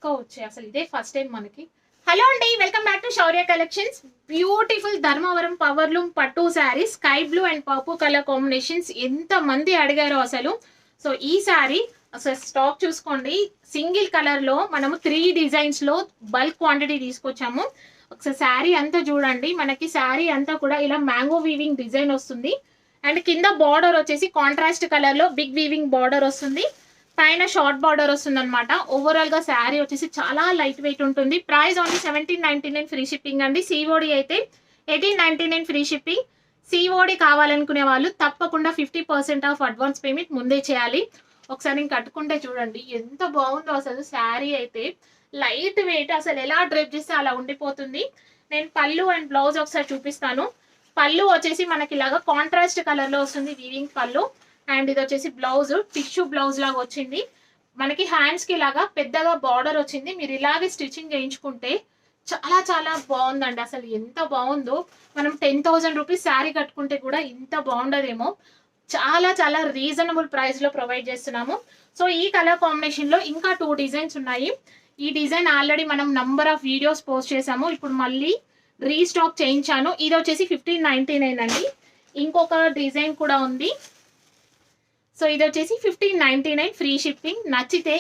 వచ్చాయి అసలు ఇదే ఫస్ట్ టైం మనకి. హలో అండి, welcome back to Shourya Collections. Beautiful Dharmavaram powerloom పట్టు sari, sky blue and purple colour combinations. ఎంత మంది అడిగారో అసలు. సో ఈ శారీ అసలు స్టాక్ చూసుకోండి. సింగిల్ కలర్ లో మనము 3 డిజైన్స్ లో బల్క్ క్వాంటిటీ తీసుకొచ్చాము. ఒకసారి శారీ అంతా చూడండి. మనకి శారీ అంతా కూడా ఇలా మ్యాంగో వీవింగ్ డిజైన్ వస్తుంది. అండ్ కింద బార్డర్ వచ్చేసి కాంట్రాస్ట్ కలర్ లో బిగ్ వీవింగ్ బార్డర్ వస్తుంది. పైన షార్ట్ బార్డర్ వస్తుంది అనమాట. ఓవరాల్ గా శారీ వచ్చేసి చాలా లైట్ వెయిట్ ఉంటుంది. ప్రైస్ ఓన్లీ 1799 ఫ్రీ షిప్పింగ్ అండి. సిఓడి అయితే 1899 ఫ్రీ షిప్పింగ్. సిఓడి కావాలనుకునే వాళ్ళు తప్పకుండా 50% ఆఫ్ అడ్వాన్స్ పేమెంట్ ముందే చేయాలి. ఒకసారి నేను కట్టుకుంటే చూడండి ఎంత బాగుందో అసలు. శారీ అయితే లైట్ వెయిట్, అసలు ఎలా డ్రైప్ చేస్తే అలా ఉండిపోతుంది. నేను పళ్ళు అండ్ బ్లౌజ్ ఒకసారి చూపిస్తాను. పళ్ళు వచ్చేసి మనకి ఇలాగా కాంట్రాస్ట్ కలర్ లో వస్తుంది వీవింగ్ పళ్ళు. అండ్ ఇది వచ్చేసి బ్లౌజ్ టిష్యూ బ్లౌజ్ లాగా వచ్చింది. మనకి హ్యాండ్స్ కి ఇలాగా పెద్దగా బార్డర్ వచ్చింది. మీరు ఇలాగే స్టిచ్చింగ్ చేయించుకుంటే చాలా చాలా బాగుందండి. అసలు ఎంత బాగుందో. మనం 10,000 రూపీస్ శారీ కట్టుకుంటే కూడా ఇంత బాగుండదేమో. చాలా చాలా రీజనబుల్ ప్రైస్ లో ప్రొవైడ్ చేస్తున్నాము. సో ఈ కలర్ కాంబినేషన్ లో ఇంకా 2 డిజైన్స్ ఉన్నాయి. ఈ డిజైన్ ఆల్రెడీ మనం నంబర్ ఆఫ్ వీడియోస్ పోస్ట్ చేసాము. ఇప్పుడు మళ్ళీ రీస్టాక్ చేయించాను. ఇది వచ్చేసి 1599 అండి. ఇంకొక డిజైన్ కూడా ఉంది. సో ఇది వచ్చేసి 1599 ఫ్రీ షిప్పింగ్. నచ్చితే